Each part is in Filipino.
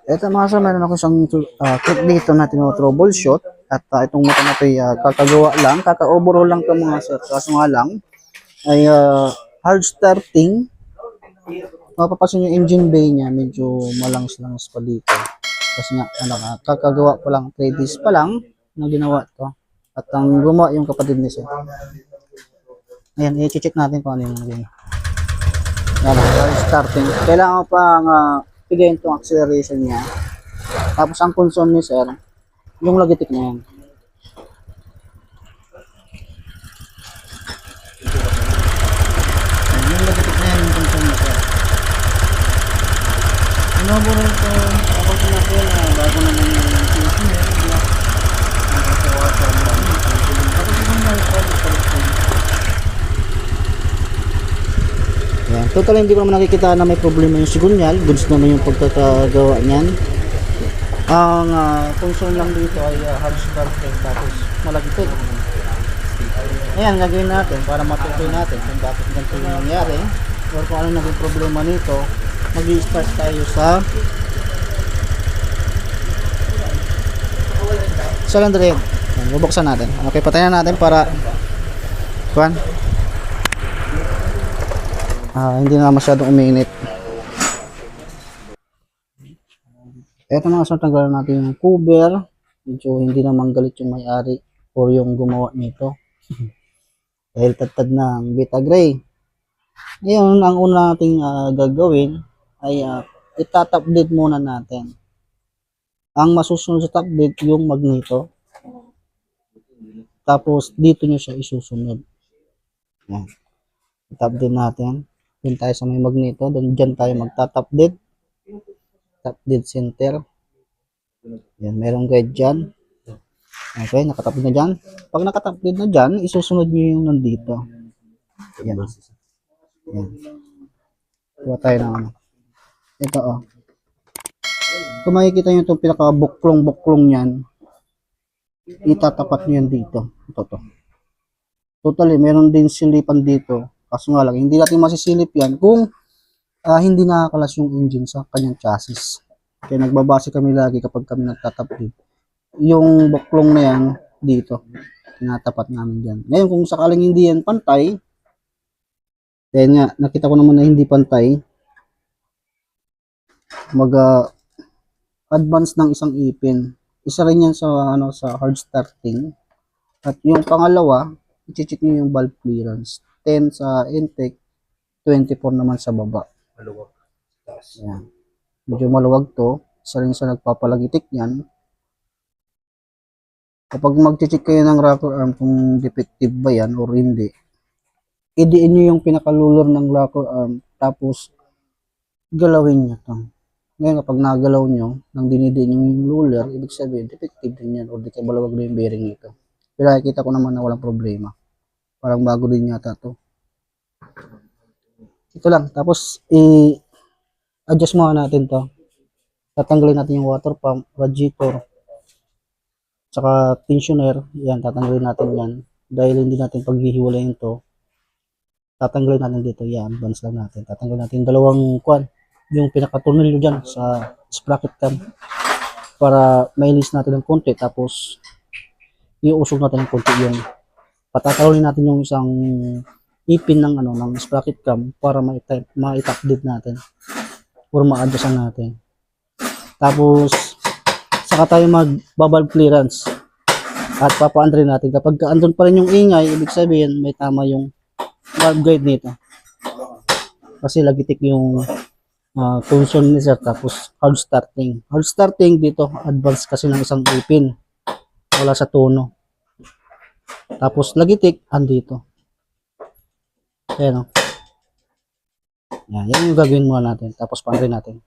Ito mga sir, meron ako isang clip dito na troubleshoot. At itong motor na ito ay kakagawa lang, kaka-overhaul lang ito mga sir. Kaso nga lang, ay hard starting. Mapapasin yung engine bay niya, medyo malangs-langs pa dito. Kasi nga, kakagawa pa lang, 3 days pa lang na ginawa to. At ang gumawa yung kapatid ni sir. Ayan, i-check natin kung ano yung naging. Yan, hard starting. Kailangan pa pigayin itong acceleration niya. Tapos ang concern ni sir, yung lagitik na yan. Yung lagitik na yan, yung concern ni sir. Inoboro ito, ako sinabi na bago naman yung station niya. Yan. Total hindi ko naman nakikita na may problema yung sigunyal. Goods naman yung pagkakagawa niyan. Ang concern lang dito ay hard starting tapos malagitik. Ayan, gagawin natin para matukoy natin kung bakit ganito yung nangyari or kung ano naging problema nito. Mag-i-start tayo sa cylinder head. Ayan, bubuksan natin. Okay, patayin natin para hindi na masyadong uminit. Eto mga sir, tanggalan natin yung cover. Medyo hindi naman galit yung may-ari or yung gumawa nito. Dahil tad ng Beta Gray. Ngayon, ang una nating gagawin ay itatap dead muna natin. Ang masusunod sa top dead yung magneto. Tapos dito nyo siya isusunod. Yan. Itap dead natin. Doon tayo sa may magneto. Doon dyan tayo magtatap dead. Top dead center. Yan, merong guide dyan. Okay, nakatap dead na dyan. Pag nakatap dead na dyan, isusunod nyo yung nandito. Yan. Yan. Kuha tayo ng ano. Ito kung makikita nyo itong pinaka-buklong-buklong yan, itatapat nyo yan dito. Ito. Totally, meron din silipan dito. Kaso nga lang, hindi natin masisilip yan kung hindi nakakalas yung engine sa kanyang chassis. Kaya nagbabase kami lagi kapag kami nagtatapid. Yung buklong na yan dito, tinatapat namin dyan. Ngayon, kung sakaling hindi yan pantay, then nga, nakita ko naman na hindi pantay, advance ng isang ipin. Isa rin yan sa sa hard starting. At yung pangalawa, i-check niyo yung valve clearance. 10 sa intake, 24 naman sa baba. Maluwag. Yan. Medyo maluwag to. Isa rin sa nagpapalagitik yan. Kapag mag-check kayo ng rocker arm kung defective ba yan or hindi, idiin nyo yung pinaka-luller ng rocker arm tapos galawin nyo to. Ngayon kapag nagalaw nyo nang dinidiin yung luller, ibig sabihin defective din yan or di kayo balawag na yung bearing nito. Pero nakikita ko naman na walang problema. Parang bago din yata to. Ito lang. Tapos i-adjust muna natin to. Tatanggalin natin yung water pump, radiator, tsaka tensioner. Yan, tatanggalin natin yan. Dahil hindi natin paghihiwalayin to, tatanggalin natin dito. Yan, advance lang natin. Tatanggalin natin yung dalawang yung pinaka-tornilyo dyan sa sprocket cam para mailis natin ng konti. Tapos iusog natin ng konti yung patatawalin natin yung isang ipin ng ng sprocket cam para ma-tap dead natin or ma-adjust natin. Tapos saka tayo mag-valve clearance at papaandrin natin. Kapag andun pa rin yung ingay, ibig sabihin may tama yung valve guide nito. Kasi lagitik yung concern ni sir. Tapos hard starting. Hard starting dito, advance kasi ng isang ipin. Wala sa tono. Tapos lagitik, andito. Ayan o. Yan yung gagawin muna natin. Tapos paandrin natin.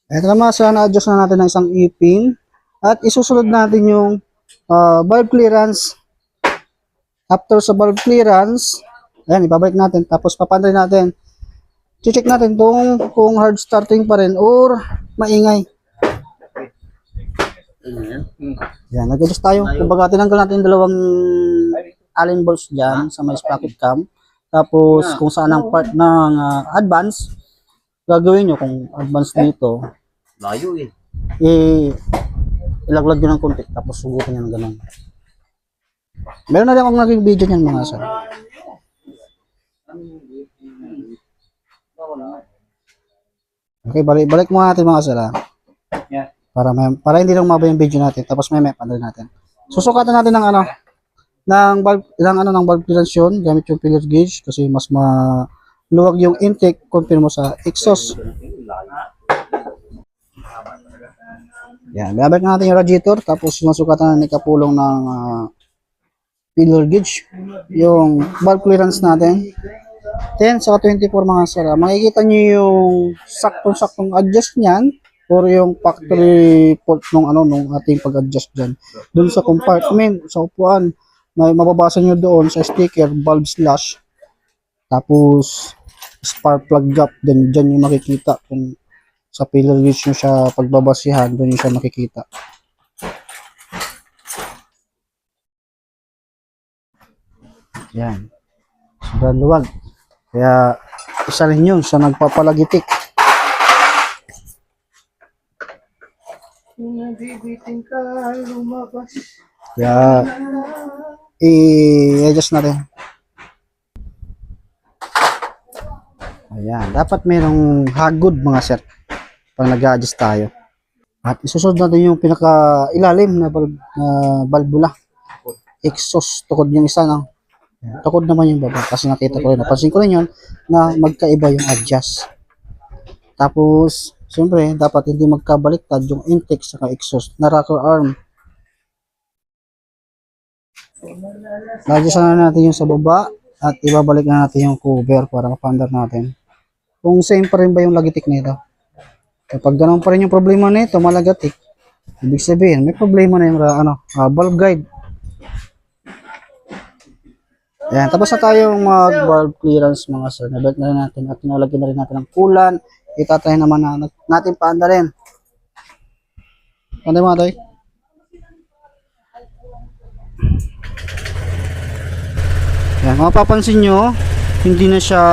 Ito naman, na-adjust na natin ng isang ipin. At isusunod natin yung valve clearance. After sa valve clearance, ayan, ibabalik natin. Tapos papandrin natin. Check natin kung hard starting pa rin or maingay. Yan, nag-adjust tayo. Kumbaga, tinanggal natin dalawang allen bolts dyan sa may sprocket cam. Tapos, kung saan ang part ng advance, gagawin nyo kung advance dito, Layo eh. ilaglag nyo ng konti, tapos sugutin nyo ng ganun. Meron na rin akong naging video niyan mga sir. Okay, balik muna natin mga sir ha. Yeah. Para hindi lang mababa yung video natin, tapos may panel natin. Susukatan natin ng ng valve clearance yun, gamit yung filler gauge kasi mas maluwag yung intake compare mo sa exhaust. Yan, babalik natin yung radiator, tapos sinusukatan ni Kapulong ng filler gauge, yung valve clearance natin. 10 sa 24 mga sir. Makikita nyo yung saktong-saktong adjust niyan or yung factory fault nung ating pag-adjust dyan. Doon sa compartment, sa upuan, may mababasa nyo doon sa sticker, valve slash. Tapos, spark plug gap. Then, dyan yung makikita kung sa filler gauge nyo siya pagbabasihan, doon yung siya makikita. Yan. Sobrang luwag. Kaya, isa rin yun sa nagpapalagitik. Nabibitin ka, lumabas. Kaya, i-adjust natin. Ayan. Dapat mayroong hagod mga sir pag nag-adjust tayo. At isusunod natin yung pinaka-ilalim na valvula. Exhaust. Tukod yung isa ng tukod naman yung baba kasi nakita ko rin, napansin ko rin yun na magkaiba yung adjust. Tapos, siyempre, dapat hindi magkabaliktad yung intake sa exhaust na rocker arm. Adjust na natin yung sa baba at ibabalik na natin yung cover para mapandar natin. Kung same pa rin ba yung lagitik nito. Kapag ganun pa rin yung problema nito, malagatik, ibig sabihin, may problema na yung valve guide. Ayan, tapos na tayong mag-valve clearance mga sir. Nabalik na rin natin at nalagyan na rin natin ng coolant. Itatry naman natin paanda rin. Paanda mga toy? Ayan, mapapansin nyo, hindi na siya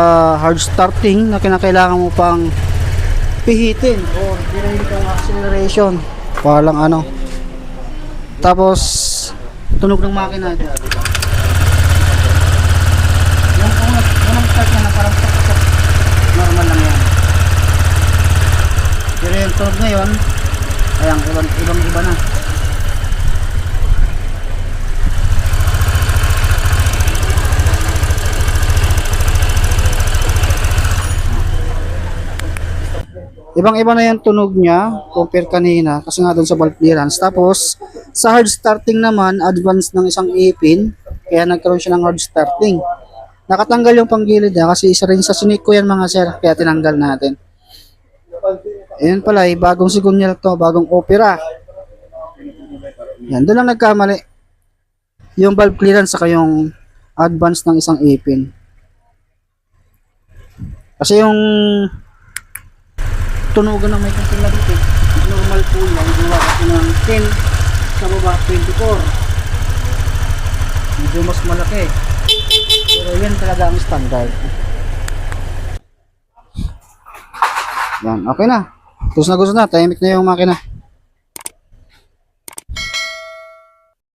hard starting na kinakailangan mo pang pihitin o dinahin kang acceleration. Parang Tapos, tunog ng makina ito. Unang start na parang tok-tok. Normal lang yan. Pero yung tunog ngayon, ayan, ibang-iba na. Ibang-iba na yung tunog niya compare kanina kasi nga doon sa valve clearance. Tapos, sa hard starting naman, advance ng isang ipin, kaya nagkaroon siya ng hard starting. Nakatanggal yung panggilid niya kasi isa rin sa sinik ko yan mga sir, kaya tinanggal natin. Ayan pala, bagong sigunyal to, bagong opera. Yan, doon lang nagkamali. Yung valve clearance saka yung advance ng isang ipin. Kasi yung tunugan ng may kasing lagitik, normal po yan, gawa kasi ng 10 sa baba 24. Medyo mas malaki. Pero yan talaga ang standard. Yan, okay na. Tapos na gusto na, tahimik na yung makina.